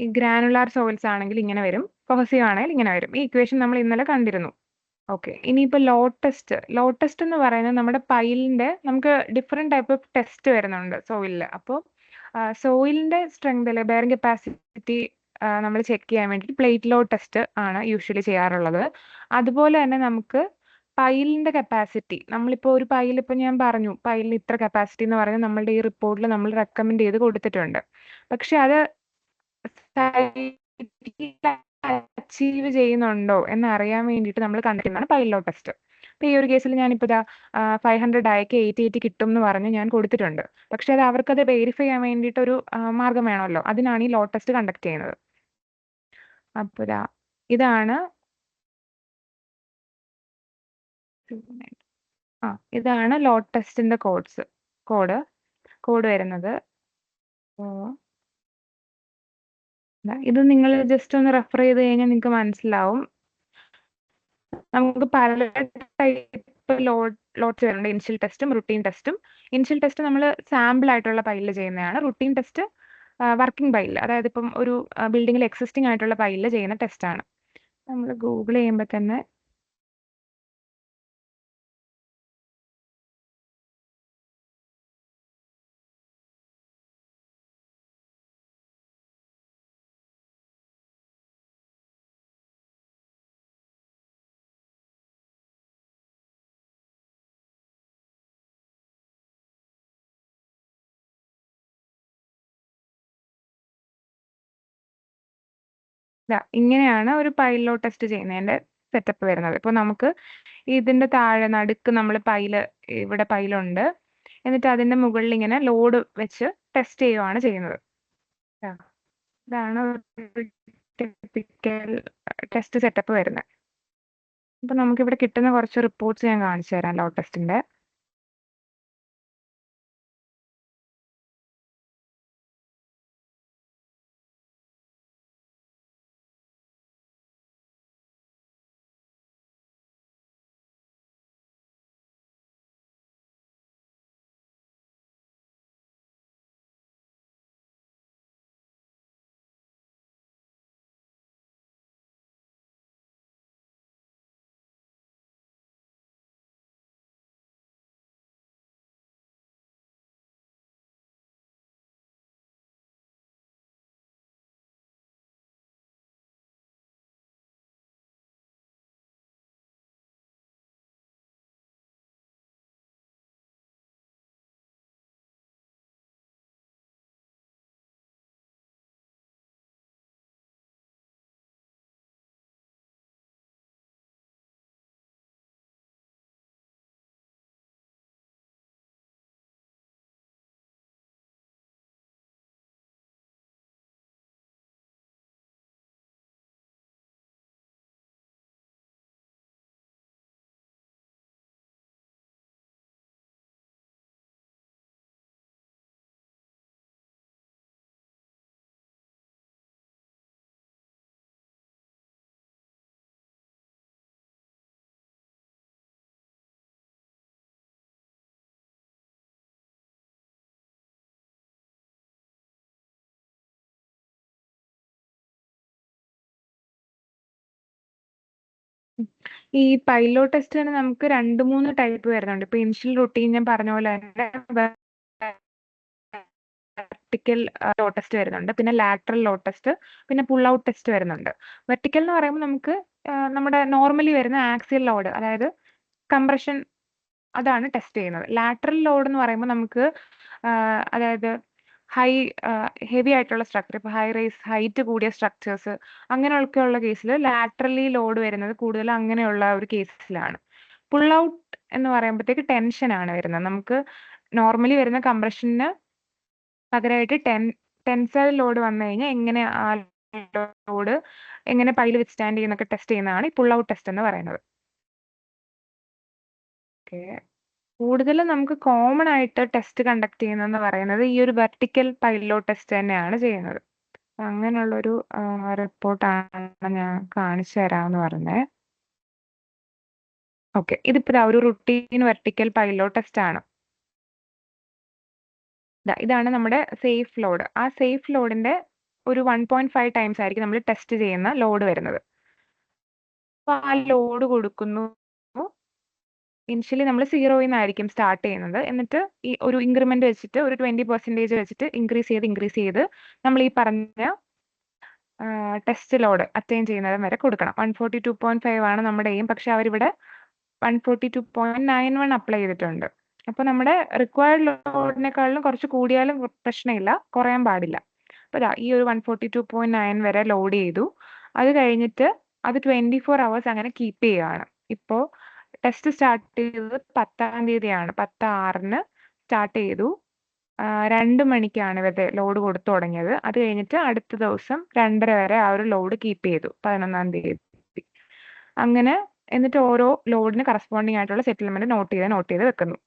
ഈ ഗ്രാനുലാർ സോയിൽസ് ആണെങ്കിൽ ഇങ്ങനെ വരും, കൊഹസീവ് ആണെങ്കിൽ ഇങ്ങനെ വരും. ഈ ഇക്വേഷൻ നമ്മൾ ഇന്നലെ കണ്ടിരുന്നു. ഓക്കെ, ഇനിയിപ്പോൾ ലോട്ടസ്റ്റ് എന്ന് പറയുന്നത് നമ്മുടെ പൈലിന്റെ, നമുക്ക് ഡിഫറെന്റ് ടൈപ്പ് ഓഫ് ടെസ്റ്റ് വരുന്നുണ്ട് സോയിലിൽ. അപ്പോൾ സോയിലിന്റെ സ്ട്രെങ്ത് അല്ലെ ബെയറിംഗ് കപ്പാസിറ്റി നമ്മൾ ചെക്ക് ചെയ്യാൻ വേണ്ടിയിട്ട് പ്ലേറ്റ് ലോഡ് ടെസ്റ്റ് ആണ് യൂഷ്വലി ചെയ്യാറുള്ളത്. അതുപോലെ തന്നെ നമുക്ക് പൈലിന്റെ കപ്പാസിറ്റി, നമ്മളിപ്പോൾ ഒരു പൈൽ, ഇപ്പം ഞാൻ പറഞ്ഞു പൈലിന് ഇത്ര കപ്പാസിറ്റി എന്ന് പറയുന്നത് നമ്മളുടെ ഈ റിപ്പോർട്ടിൽ നമ്മൾ റെക്കമെൻഡ് ചെയ്ത് കൊടുത്തിട്ടുണ്ട്. പക്ഷെ അത് അച്ചീവ് ചെയ്യുന്നുണ്ടോ എന്ന് അറിയാൻ വേണ്ടിയിട്ട് നമ്മൾ കണ്ടിരുന്നതാണ് പൈൽ ലോഡ് ടെസ്റ്റ്. അപ്പൊ ഈ ഒരു കേസിൽ ഞാനിപ്പോൾ 500 ഡയക്ക് 88 കിട്ടും എന്ന് പറഞ്ഞ് ഞാൻ കൊടുത്തിട്ടുണ്ട്. പക്ഷെ അത് അവർക്കത് വെരിഫൈ ചെയ്യാൻ വേണ്ടിയിട്ടൊരു മാർഗം വേണമല്ലോ, അതിനാണ് ഈ ലോഡ് ടെസ്റ്റ് കണ്ടക്ട് ചെയ്യുന്നത്. അപ്പോൾ ഇതാണ് ഇതാണ് ലോഡ് ടെസ്റ്റിന്റെ കോഡ് വരുന്നത്. ഇത് നിങ്ങൾ ജസ്റ്റ് ഒന്ന് റെഫർ ചെയ്ത് കഴിഞ്ഞാൽ നിങ്ങൾക്ക് മനസ്സിലാവും. നമുക്ക് പല ടൈപ്പ് ലോട്ട്സ് വരുന്നുണ്ട്. ഇനിഷ്യൽ ടെസ്റ്റും റുട്ടീൻ ടെസ്റ്റും. ഇനിഷ്യൽ ടെസ്റ്റ് നമ്മൾ സാമ്പിൾ ആയിട്ടുള്ള പൈലിൽ ചെയ്യുന്നതാണ്. റുട്ടീൻ ടെസ്റ്റ് വർക്കിംഗ് പൈലിൽ, അതായത് ഇപ്പം ഒരു ബിൽഡിങ്ങിൽ എക്സിസ്റ്റിംഗ് ആയിട്ടുള്ള പൈലിൽ ചെയ്യുന്ന ടെസ്റ്റാണ്. നമ്മൾ ഗൂഗിൾ ചെയ്യുമ്പോൾ തന്നെ ഇങ്ങനെയാണ് ഒരു പൈലോ ടെസ്റ്റ് ചെയ്യുന്നതിന്റെ സെറ്റപ്പ് വരുന്നത്. ഇപ്പൊ നമുക്ക് ഇതിന്റെ താഴെ നടുക്ക് നമ്മൾ ഇവിടെ പൈലുണ്ട്, എന്നിട്ട് അതിന്റെ മുകളിൽ ഇങ്ങനെ ലോഡ് വെച്ച് ടെസ്റ്റ് ചെയ്യുകയാണ് ചെയ്യുന്നത്. ഇതാണ് ടിപ്പിക്കൽ ടെസ്റ്റ് സെറ്റപ്പ് വരുന്നത്. അപ്പൊ നമുക്ക് ഇവിടെ കിട്ടുന്ന കുറച്ച് റിപ്പോർട്ട്സ് ഞാൻ കാണിച്ചു തരാം ലോഡ് ടെസ്റ്റിന്റെ. ഈ പൈലോ ടെസ്റ്റ് തന്നെ നമുക്ക് 2-3 ടൈപ്പ് വരുന്നുണ്ട്. ഇപ്പൊ ഇനിഷ്യൽ റുട്ടീൻ ഞാൻ പറഞ്ഞ പോലെ തന്നെ വെർട്ടിക്കൽ ലോഡ് ടെസ്റ്റ് വരുന്നുണ്ട്, പിന്നെ ലാറ്ററൽ ലോഡ് ടെസ്റ്റ്, പിന്നെ പുൾ ഔട്ട് ടെസ്റ്റ് വരുന്നുണ്ട്. വെർട്ടിക്കൽ എന്ന് പറയുമ്പോൾ നമുക്ക് നമ്മുടെ നോർമലി വരുന്ന ആക്സിയൽ ലോഡ്, അതായത് കംപ്രഷൻ, അതാണ് ടെസ്റ്റ് ചെയ്യുന്നത്. ലാറ്ററൽ ലോഡ് എന്ന് പറയുമ്പോൾ നമുക്ക് അതായത് ഹെവി ആയിട്ടുള്ള സ്ട്രക്ചർ, ഇപ്പൊ ഹൈ റൈസ്, ഹൈറ്റ് കൂടിയ സ്ട്രക്ചേഴ്സ്, അങ്ങനെയൊക്കെയുള്ള കേസിൽ ലാറ്ററലി ലോഡ് വരുന്നത് കൂടുതൽ അങ്ങനെയുള്ള ഒരു കേസിലാണ്. പുൾ ഔട്ട് എന്ന് പറയുമ്പോഴത്തേക്ക് ടെൻഷൻ ആണ് വരുന്നത്. നമുക്ക് നോർമലി വരുന്ന കംപ്രഷന് പകരമായിട്ട് ടെൻസൈൽ ലോഡ് വന്നു കഴിഞ്ഞാൽ എങ്ങനെ ആ ലോഡ് എങ്ങനെ പൈല് വിത്ത്സ്റ്റാൻഡ് ചെയ്യുന്നൊക്കെ ടെസ്റ്റ് ചെയ്യുന്നതാണ് ഈ പുൾ ഔട്ട് ടെസ്റ്റ് എന്ന് പറയുന്നത്. ഓക്കെ, കൂടുതലും നമുക്ക് കോമൺ ആയിട്ട് ടെസ്റ്റ് കണ്ടക്ട് ചെയ്യുന്നതെന്ന് പറയുന്നത് ഈ ഒരു വെർട്ടിക്കൽ പൈലോ ടെസ്റ്റ് തന്നെയാണ് ചെയ്യുന്നത്. അങ്ങനെയുള്ളൊരു റിപ്പോർട്ടാണ് ഞാൻ കാണിച്ചു തരാമെന്ന് പറഞ്ഞത്. ഓക്കെ, ഇതിപ്പോ ഒരു റുട്ടീൻ വെർട്ടിക്കൽ പൈലോ ടെസ്റ്റ് ആണ്. ഇതാണ് നമ്മുടെ സേഫ് ലോഡ്. ആ സേഫ് ലോഡിന്റെ ഒരു 1.5 ടൈംസ് ആയിരിക്കും നമ്മൾ ടെസ്റ്റ് ചെയ്യുന്ന ലോഡ് വരുന്നത്. അപ്പൊ ആ ലോഡ് കൊടുക്കുന്നു. ഇനിഷ്യലി നമ്മൾ 0യിൽ നിന്നായിരിക്കും സ്റ്റാർട്ട് ചെയ്യുന്നത്. എന്നിട്ട് ഈ ഒരു ഇൻക്രിമെന്റ് വെച്ചിട്ട് ഒരു 20% വെച്ചിട്ട് ഇൻക്രീസ് ചെയ്ത് നമ്മൾ ഈ പറഞ്ഞ ടെസ്റ്റ് ലോഡ് അറ്റൈൻ ചെയ്യുന്നത് വരെ കൊടുക്കണം. 142.5 ആണ് നമ്മുടെ എയിം. പക്ഷെ അവരിവിടെ 142.91 അപ്ലൈ ചെയ്തിട്ടുണ്ട്. അപ്പൊ നമ്മുടെ റിക്വയർഡ് ലോഡിനെക്കാളും കുറച്ച് കൂടിയാലും പ്രശ്നമില്ല, കുറയാൻ പാടില്ല. അപ്പൊ ഈ ഒരു 142.9 വരെ ലോഡ് ചെയ്തു. അത് കഴിഞ്ഞിട്ട് അത് 24 hours അങ്ങനെ കീപ്പ് ചെയ്യുകയാണ്. ഇപ്പോ ടെസ്റ്റ് സ്റ്റാർട്ട് ചെയ്തത് 10-ാം തീയതിയാണ്. 10/6 സ്റ്റാർട്ട് ചെയ്തു. 2 മണിക്കാണ് ഇവരുടെ ലോഡ് കൊടുത്തു തുടങ്ങിയത്. അത് കഴിഞ്ഞിട്ട് അടുത്ത ദിവസം 2:30 വരെ ആ ഒരു ലോഡ് കീപ്പ് ചെയ്തു, 11-ാം തീയതി. അങ്ങനെ എന്നിട്ട് ഓരോ ലോഡിന് കറസ്പോണ്ടിങ് ആയിട്ടുള്ള സെറ്റിൽമെന്റ് നോട്ട് ചെയ്ത് വെക്കുന്നു.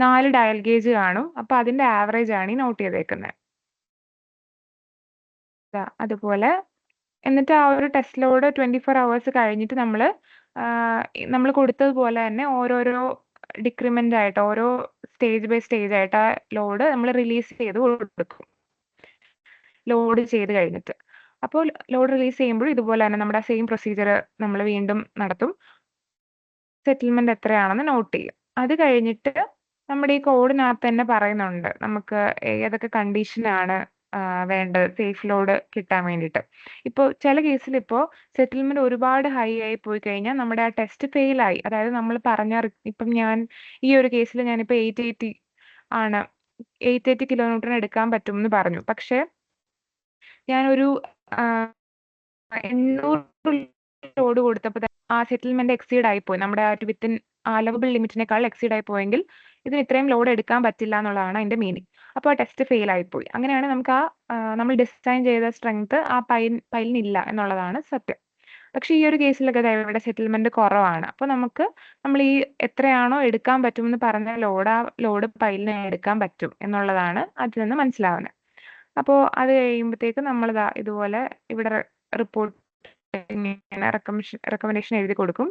4 ഡയൽ ഗേജ് കാണും. അപ്പൊ അതിന്റെ ആവറേജ് ആണ് ഈ നോട്ട് ചെയ്തേക്കുന്നത്. അതുപോലെ എന്നിട്ട് ആ ഒരു ടെസ്റ്റ് ലോഡ് 24 hours കഴിഞ്ഞിട്ട് നമ്മൾ കൊടുത്തതുപോലെ തന്നെ ഓരോരോ ഡിക്രിമെന്റ് ആയിട്ട് ഓരോ സ്റ്റേജ് ബൈ സ്റ്റേജ് ആയിട്ട് ആ ലോഡ് നമ്മൾ റിലീസ് ചെയ്ത് കൊടുക്കും ലോഡ് ചെയ്ത് കഴിഞ്ഞിട്ട്. അപ്പോൾ ലോഡ് റിലീസ് ചെയ്യുമ്പോൾ ഇതുപോലെ തന്നെ നമ്മുടെ സെയിം പ്രൊസീജിയർ നമ്മൾ വീണ്ടും നടത്തും. സെറ്റിൽമെന്റ് എത്രയാണെന്ന് നോട്ട് ചെയ്യും. അത് കഴിഞ്ഞിട്ട് നമ്മുടെ ഈ കോഡിനകത്ത് തന്നെ പറയുന്നുണ്ട് നമുക്ക് ഏതൊക്കെ കണ്ടീഷനാണ് വേണ്ടത് സേഫ് ലോഡ് കിട്ടാൻ വേണ്ടിയിട്ട്. ഇപ്പോൾ ചില കേസിൽ ഇപ്പോൾ സെറ്റിൽമെന്റ് ഒരുപാട് ഹൈ ആയി പോയി കഴിഞ്ഞാൽ നമ്മുടെ ആ ടെസ്റ്റ് ഫെയിൽ ആയി. അതായത് നമ്മൾ പറഞ്ഞ ഇപ്പം ഈ ഒരു കേസിൽ ഞാനിപ്പോൾ 880 ആണ് 880 കിലോമീറ്ററിന് എടുക്കാൻ പറ്റും എന്ന് പറഞ്ഞു. പക്ഷേ ഞാനൊരു 800 ലോഡ് കൊടുത്തപ്പോൾ ആ സെറ്റിൽമെന്റ് എക്സീഡ് ആയിപ്പോയി. നമ്മുടെ ആ വിത്തിൻ അലവബിൾ ലിമിറ്റിനേക്കാൾ എക്സീഡ് ആയി പോയെങ്കിൽ ഇതിന് ഇത്രയും ലോഡ് എടുക്കാൻ പറ്റില്ല എന്നുള്ളതാണ് അതിന്റെ മീനിങ്. അപ്പോൾ ആ ടെസ്റ്റ് ഫെയിൽ ആയിപ്പോയി. അങ്ങനെയാണ് നമുക്ക് നമ്മൾ ഡിസൈൻ ചെയ്ത സ്ട്രെങ്ത് ആ പൈലിനില്ല എന്നുള്ളതാണ് സത്യം. പക്ഷെ ഈ ഒരു കേസിലൊക്കെ ഇവിടെ സെറ്റിൽമെന്റ് കുറവാണ്. അപ്പോൾ നമ്മൾ ഈ എത്രയാണോ എടുക്കാൻ പറ്റുമെന്ന് പറഞ്ഞ ലോഡ് പൈലിന് എടുക്കാൻ പറ്റും എന്നുള്ളതാണ് അതിൽ നിന്ന് മനസ്സിലാവുന്നത്. അപ്പോൾ അത് കഴിയുമ്പോഴത്തേക്ക് നമ്മൾ ഇതുപോലെ ഇവിടെ റിപ്പോർട്ട് ഇങ്ങനെ റെക്കമെൻഡേഷൻ എഴുതി കൊടുക്കും.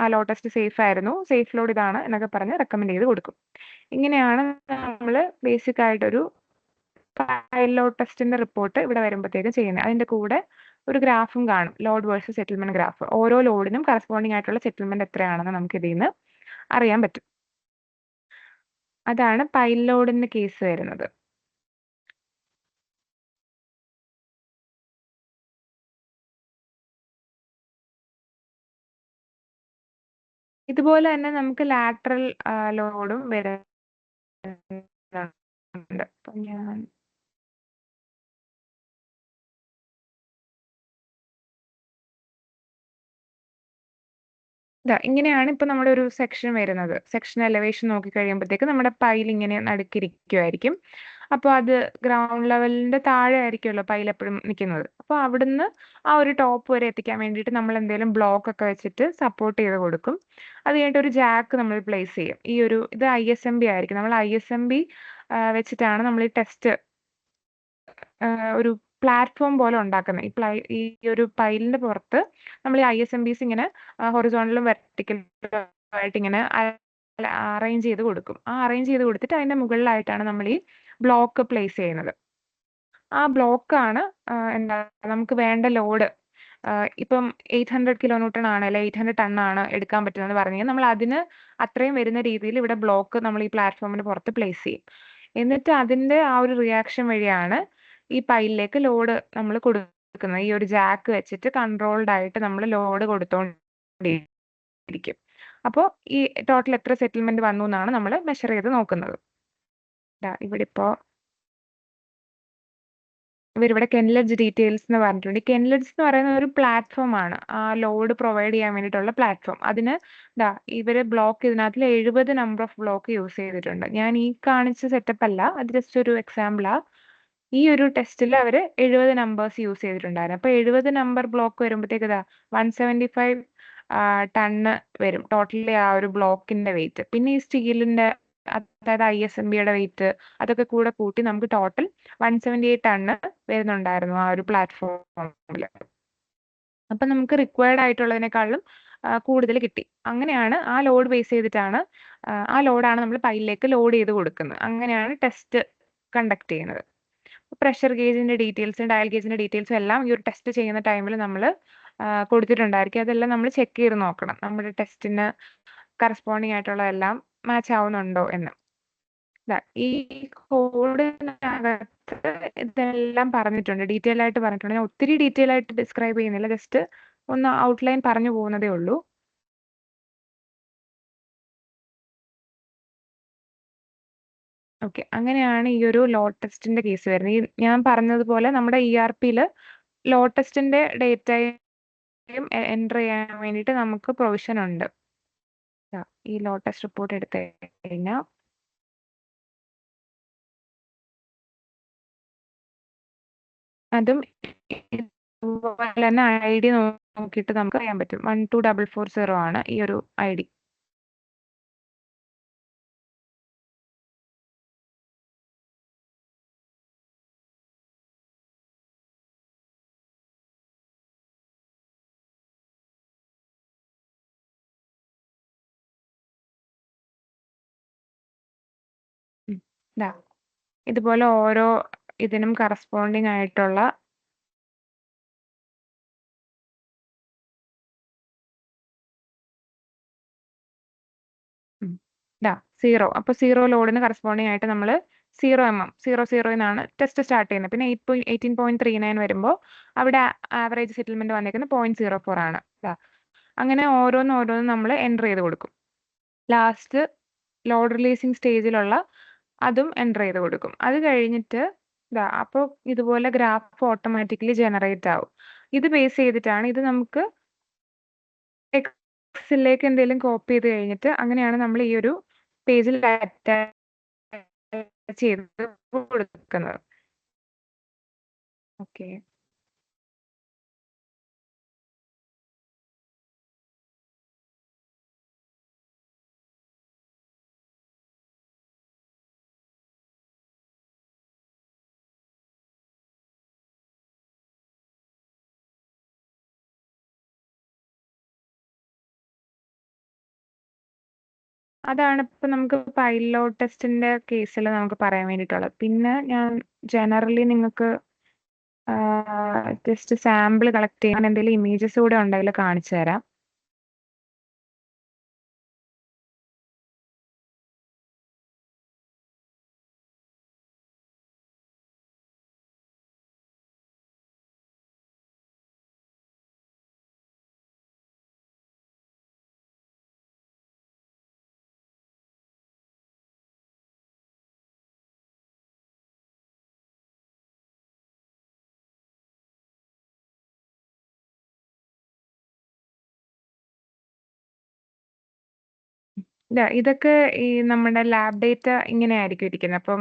ആ ലോഡ് ടെസ്റ്റ് സേഫ് ആയിരുന്നു, സേഫ് ലോഡ് ഇതാണ് എന്നൊക്കെ പറഞ്ഞ് റെക്കമെൻഡ് ചെയ്ത് കൊടുക്കും. ഇങ്ങനെയാണ് നമ്മൾ ബേസിക് ആയിട്ടൊരു പൈൽ ലോഡ് ടെസ്റ്റിന്റെ റിപ്പോർട്ട് ഇവിടെ വരുമ്പോഴത്തേക്കും ചെയ്യുന്നത്. അതിന്റെ കൂടെ ഒരു ഗ്രാഫും കാണും, ലോഡ് വേഴ്സസ് സെറ്റിൽമെന്റ് ഗ്രാഫ്. ഓരോ ലോഡിനും കറസ്പോണ്ടിങ് ആയിട്ടുള്ള സെറ്റിൽമെന്റ് എത്രയാണെന്ന് നമുക്ക് ഇതിൽ നിന്ന് അറിയാൻ പറ്റും. അതാണ് പൈൽ ലോഡിന്റെ കേസ് വരുന്നത്. ഇതുപോലെ തന്നെ നമുക്ക് ലാറ്ററൽ ലോഡും വരുന്നുണ്ട്. അപ്പൊ ഇങ്ങനെയാണ് ഇപ്പൊ നമ്മുടെ ഒരു സെക്ഷൻ വരുന്നത്. സെക്ഷൻ എലവേഷൻ നോക്കി കഴിയുമ്പോഴത്തേക്ക് നമ്മുടെ പൈൽ ഇങ്ങനെ നടുക്കിരിക്കുമായിരിക്കും. അപ്പോൾ അത് ഗ്രൗണ്ട് ലെവലിന്റെ താഴെ ആയിരിക്കുമല്ലോ പൈൽ എപ്പോഴും നിൽക്കുന്നത്. അപ്പോൾ അവിടുന്ന് ആ ഒരു ടോപ്പ് വരെ എത്തിക്കാൻ വേണ്ടിയിട്ട് നമ്മൾ എന്തെങ്കിലും ബ്ലോക്ക് ഒക്കെ വെച്ചിട്ട് സപ്പോർട്ട് ചെയ്ത് കൊടുക്കും. അത് കഴിഞ്ഞിട്ട് ഒരു ജാക്ക് നമ്മൾ പ്ലേസ് ചെയ്യും. ഇത് ISMB ആയിരിക്കും. നമ്മൾ ISMB വെച്ചിട്ടാണ് നമ്മൾ ഈ ടെസ്റ്റ് ഒരു പ്ലാറ്റ്ഫോം പോലെ ഉണ്ടാക്കുന്നത്. ഈ ഒരു പൈലിന്റെ പുറത്ത് നമ്മൾ ഈ ISMBs ഇങ്ങനെ ഹൊറിസോണ്ടലും വെർട്ടിക്കലും ആയിട്ട് ഇങ്ങനെ അറേഞ്ച് ചെയ്ത് കൊടുക്കും. ആ അറേഞ്ച് ചെയ്ത് കൊടുത്തിട്ട് അതിന്റെ മുകളിലായിട്ടാണ് നമ്മൾ ഈ ബ്ലോക്ക് പ്ലേസ് ചെയ്യുന്നത്. ആ ബ്ലോക്കാണ് എന്താ നമുക്ക് വേണ്ട ലോഡ്. ഇപ്പം 800 കിലോന്യൂട്ടൺ ആണ്, അല്ലെ 800 ടൺ ആണ് എടുക്കാൻ പറ്റുന്നത് പറഞ്ഞു കഴിഞ്ഞാൽ നമ്മൾ അതിന് അത്രയും വരുന്ന രീതിയിൽ ഇവിടെ ബ്ലോക്ക് നമ്മൾ ഈ പ്ലാറ്റ്ഫോമിന് പുറത്ത് പ്ലേസ് ചെയ്യും. എന്നിട്ട് അതിന്റെ ആ ഒരു റിയാക്ഷൻ വഴിയാണ് ഈ പൈലിലേക്ക് ലോഡ് നമ്മൾ കൊടുക്കുന്നത്. ഈ ഒരു ജാക്ക് വെച്ചിട്ട് കൺട്രോൾഡ് ആയിട്ട് നമ്മൾ ലോഡ് കൊടുത്തോണ്ടിരിക്കും. അപ്പോൾ ഈ ടോട്ടൽ എത്ര സെറ്റിൽമെന്റ് വന്നു എന്നാണ് നമ്മൾ മെഷർ ചെയ്ത് നോക്കുന്നത്. ഇവിടെ ഇപ്പോ ഇവരിവിടെ കെൻലെഡ്ജ് ഡീറ്റെയിൽസ് എന്ന് പറഞ്ഞിട്ടുണ്ട്. കെൻലെഡ്ജ് എന്ന് പറയുന്ന ഒരു പ്ലാറ്റ്ഫോം ആണ്, ആ ലോഡ് പ്രൊവൈഡ് ചെയ്യാൻ വേണ്ടിയിട്ടുള്ള പ്ലാറ്റ്ഫോം. അതിന് ഇവര് ബ്ലോക്ക് ഇതിനകത്തിൽ 70 നമ്പർ ഓഫ് ബ്ലോക്ക് യൂസ് ചെയ്തിട്ടുണ്ട്. ഞാൻ ഈ കാണിച്ച സെറ്റപ്പ് അല്ല, അത് ജസ്റ്റ് ഒരു എക്സാമ്പിളാ. ഈ ഒരു ടെസ്റ്റിൽ അവര് 70 നമ്പേഴ്സ് യൂസ് ചെയ്തിട്ടുണ്ടായിരുന്നു. അപ്പൊ 70 നമ്പർ ബ്ലോക്ക് വരുമ്പോഴത്തേക്ക് 175 ടണ്ണ് വരും ടോട്ടലി ആ ഒരു ബ്ലോക്കിന്റെ വെയിറ്റ്. പിന്നെ ഈ സ്റ്റീലിന്റെ അതായത് ISMBയുടെ വെയിറ്റ് അതൊക്കെ കൂടെ കൂട്ടി നമുക്ക് ടോട്ടൽ 178 ടണ്ണ് വരുന്നുണ്ടായിരുന്നു ആ ഒരു പ്ലാറ്റ്ഫോമിൽ. അപ്പൊ നമുക്ക് റിക്വയർഡ് ആയിട്ടുള്ളതിനേക്കാളും കൂടുതൽ കിട്ടി. അങ്ങനെയാണ് ആ ലോഡ് ബേസ് ചെയ്തിട്ടാണ് ആ ലോഡാണ് നമ്മൾ പൈലിലേക്ക് ലോഡ് ചെയ്ത് കൊടുക്കുന്നത്. അങ്ങനെയാണ് ടെസ്റ്റ് കണ്ടക്ട് ചെയ്യുന്നത്. പ്രഷർ ഗേജിന്റെ ഡീറ്റെയിൽസും ഡയൽ ഗേജിന്റെ ഡീറ്റെയിൽസും എല്ലാം ഈ ഒരു ടെസ്റ്റ് ചെയ്യുന്ന ടൈമിൽ നമ്മൾ കൊടുത്തിട്ടുണ്ടായിരിക്കും. അതെല്ലാം നമ്മൾ ചെക്ക് ചെയ്ത് നോക്കണം, നമ്മുടെ ടെസ്റ്റിന് കറസ്പോണ്ടിങ് ആയിട്ടുള്ള എല്ലാം മാച്ച് ആവുന്നുണ്ടോ എന്ന്. ഈ കോഡിനകത്ത് ഇതെല്ലാം പറഞ്ഞിട്ടുണ്ട്, ഡീറ്റെയിൽ ആയിട്ട് പറഞ്ഞിട്ടുണ്ട്. ഞാൻ ഒത്തിരി ഡീറ്റെയിൽ ആയിട്ട് ഡിസ്ക്രൈബ് ചെയ്യുന്നില്ല, ജസ്റ്റ് ഒന്ന് ഔട്ട്ലൈൻ പറഞ്ഞു പോകുന്നതേ ഉള്ളൂ. ഓക്കെ, അങ്ങനെയാണ് ഈ ഒരു ലോഡ് ടെസ്റ്റിന്റെ കേസ് വരുന്നത്. ഞാൻ പറഞ്ഞതുപോലെ നമ്മുടെ ERPയിൽ ലോഡ് ടെസ്റ്റിന്റെ ഡേറ്റയും എൻ്റർ ചെയ്യാൻ വേണ്ടിയിട്ട് നമുക്ക് പ്രൊവിഷൻ ഉണ്ട്. ഈ ലോഡ് ടെസ്റ്റ് റിപ്പോർട്ട് എടുത്തു കഴിഞ്ഞാൽ അതും ഇതുപോലെ തന്നെ ID നോക്കിയിട്ട് നമുക്ക് അറിയാൻ പറ്റും. 12440 ആണ് ഈ ഒരു ID. ദാ ഇതുപോലെ ഓരോ ഇതിനും കറസ്പോണ്ടിങ് ആയിട്ടുള്ള ഉം. ദാ 0. അപ്പൊ 0 ലോഡിന് കറസ്പോണ്ടിങ് ആയിട്ട് നമ്മൾ 0 mm 00 ന്നാണ് ടെസ്റ്റ് സ്റ്റാർട്ട് ചെയ്യുന്നത്. പിന്നെ 18.39 വരുമ്പോൾ അവിടെ ആവറേജ് സെറ്റിൽമെന്റ് വന്നേക്കുന്നത് 0.04 ആണ്. ദാ അങ്ങനെ ഓരോന്നും നമ്മൾ എൻ്റർ ചെയ്ത് കൊടുക്കും. ലാസ്റ്റ് ലോഡ് റിലീസിങ് സ്റ്റേജിലുള്ള അതും എൻ്റർ ചെയ്ത് കൊടുക്കും. അത് കഴിഞ്ഞിട്ട് ദാ അപ്പോൾ ഇതുപോലെ ഗ്രാഫ് ഓട്ടോമാറ്റിക്കലി ജനറേറ്റ് ആവും. ഇത് ബേസ് ചെയ്തിട്ടാണ് ഇത് നമുക്ക് എക്സലിലേക്ക് എന്തെങ്കിലും കോപ്പി ചെയ്ത് കഴിഞ്ഞിട്ട് അങ്ങനെയാണ് നമ്മൾ ഈ ഒരു പേജിൽ അറ്റാച്ച് ചെയ്ത് കൊടുക്കുന്നത്. ഓക്കെ. അതാണ് ഇപ്പൊ നമുക്ക് പൈലോട്ട് ടെസ്റ്റിന്റെ കേസിൽ നമുക്ക് പറയാൻ വേണ്ടിയിട്ടുള്ളത്. പിന്നെ ഞാൻ ജനറലി നിങ്ങൾക്ക് ജസ്റ്റ് സാമ്പിൾ കളക്ട് ചെയ്യാൻ എന്തെങ്കിലും ഇമേജസ് കൂടെ ഉണ്ടെങ്കിൽ കാണിച്ചു തരാം. ഇതൊക്കെ ഈ നമ്മുടെ ലാബ് ഡേറ്റ ഇങ്ങനെ ആയിരിക്കും ഇരിക്കുന്നത്. അപ്പം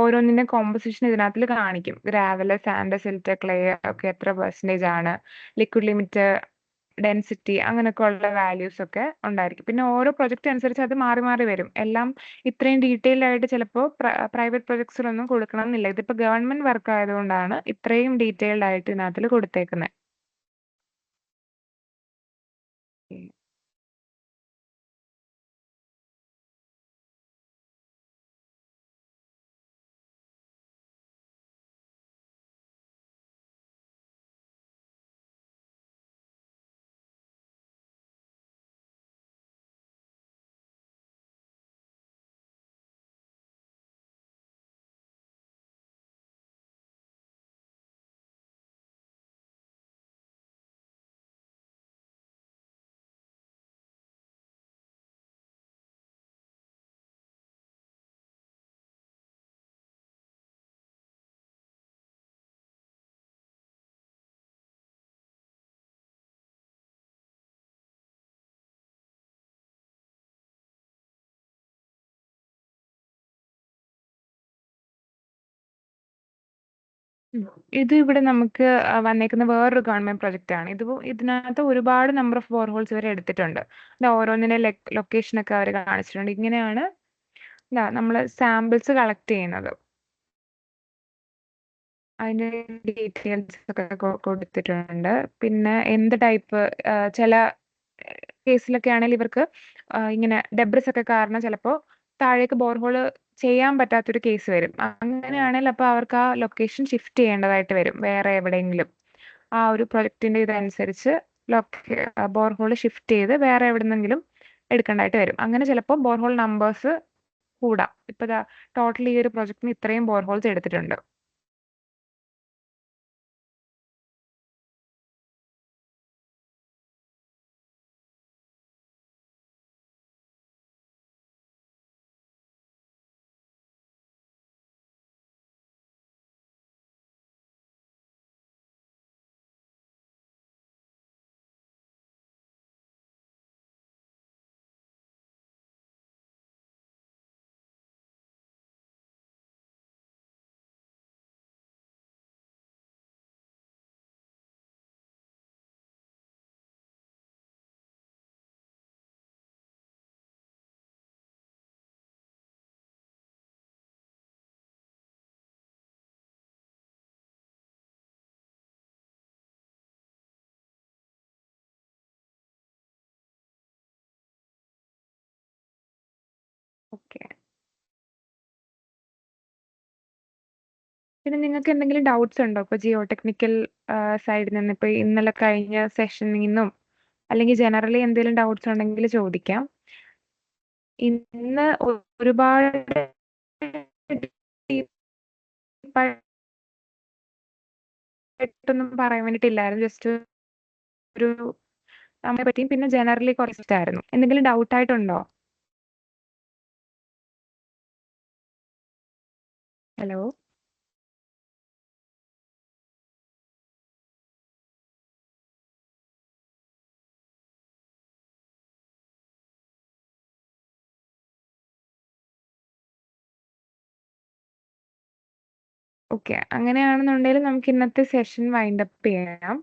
ഓരോന്നിന്റെ കോമ്പോസിഷൻ ഇതിനകത്തിൽ കാണിക്കും. ഗ്രാവല്, സാൻഡ്, സിൽറ്റ്, ക്ലേ ഒക്കെ എത്ര പെർസെന്റേജ് ആണ്, ലിക്വിഡ് ലിമിറ്റ്, ഡെൻസിറ്റി അങ്ങനെയൊക്കെ ഉള്ള വാല്യൂസ് ഒക്കെ ഉണ്ടായിരിക്കും. പിന്നെ ഓരോ പ്രൊജക്റ്റ് അനുസരിച്ച് അത് മാറി മാറി വരും. എല്ലാം ഇത്രയും ഡീറ്റെയിൽഡ് ആയിട്ട് ചിലപ്പോൾ പ്രൈവറ്റ് പ്രൊജക്ട്സിലൊന്നും കൊടുക്കണം എന്നില്ല. ഇതിപ്പോൾ ഗവൺമെന്റ് വർക്ക് ആയതുകൊണ്ടാണ് ഇത്രയും ഡീറ്റെയിൽഡ് ആയിട്ട് ഇതിനകത്തിൽ കൊടുത്തേക്കുന്നത്. ഇത് ഇവിടെ നമുക്ക് വന്നേക്കുന്ന വേറൊരു ഗവൺമെന്റ് പ്രൊജക്റ്റ് ആണ്. ഇതിനകത്ത് ഒരുപാട് നമ്പർ ഓഫ് ബോർഹോൾസ് ഇവർ എടുത്തിട്ടുണ്ട്. ഓരോന്നിന്റെ ലൊക്കേഷൻ ഒക്കെ അവർ കാണിച്ചിട്ടുണ്ട്. ഇങ്ങനെയാണ് നമ്മൾ സാമ്പിൾസ് കളക്ട് ചെയ്യുന്നത്. അതിന്റെ ഡീറ്റെയിൽസ് ഒക്കെ കൊടുത്തിട്ടുണ്ട്. പിന്നെ എന്ത് ടൈപ്പ് ചില കേസിലൊക്കെ ആണെങ്കിൽ ഇവർക്ക് ഇങ്ങനെ ഡെബ്രിസ് ഒക്കെ കാരണം ചിലപ്പോൾ താഴേക്ക് ബോർഹോള് ചെയ്യാൻ പറ്റാത്തൊരു കേസ് വരും. അങ്ങനെയാണെങ്കിൽ അപ്പോൾ അവർക്ക് ആ ലൊക്കേഷൻ ഷിഫ്റ്റ് ചെയ്യേണ്ടതായിട്ട് വരും വേറെ എവിടെയെങ്കിലും. ആ ഒരു പ്രൊജക്ടിന്റെ ഇതനുസരിച്ച് ബോർഹോൾ ഷിഫ്റ്റ് ചെയ്ത് വേറെ എവിടെന്നെങ്കിലും എടുക്കേണ്ടതായിട്ട് വരും. അങ്ങനെ ചിലപ്പോൾ ബോർഹോൾ നമ്പേഴ്സ് കൂടാം. ഇപ്പൊ ടോട്ടൽ ഈ ഒരു പ്രൊജക്ടിന് ഇത്രയും ബോർഹോൾസ് എടുത്തിട്ടുണ്ട്. ഓക്കെ. പിന്നെ നിങ്ങൾക്ക് എന്തെങ്കിലും ഡൗട്ട്സ് ഉണ്ടോ? ഇപ്പൊ ജിയോ ടെക്നിക്കൽ സൈഡിൽ നിന്ന് ഇപ്പൊ ഇന്നലെ കഴിഞ്ഞ സെഷനിൽ നിന്നും അല്ലെങ്കിൽ ജനറലി എന്തെങ്കിലും ഡൗട്ട്സ് ഉണ്ടെങ്കിൽ ചോദിക്കാം. ഇന്ന് ഒരുപാട് ഡീപ്പായിട്ടൊന്നും പറയാൻ വേണ്ടിയിട്ടില്ലായിരുന്നു. ജസ്റ്റ് ഒരു നമ്മളെ പറ്റിയും പിന്നെ ജനറലി കുറച്ചിട്ടായിരുന്നു. എന്തെങ്കിലും ഡൗട്ട് ആയിട്ടുണ്ടോ? ഹലോ. ഓക്കെ, അങ്ങനെയാണെന്നുണ്ടെങ്കിൽ നമുക്ക് ഇന്നത്തെ സെഷൻ വൈൻഡ് അപ്പ് ചെയ്യാം.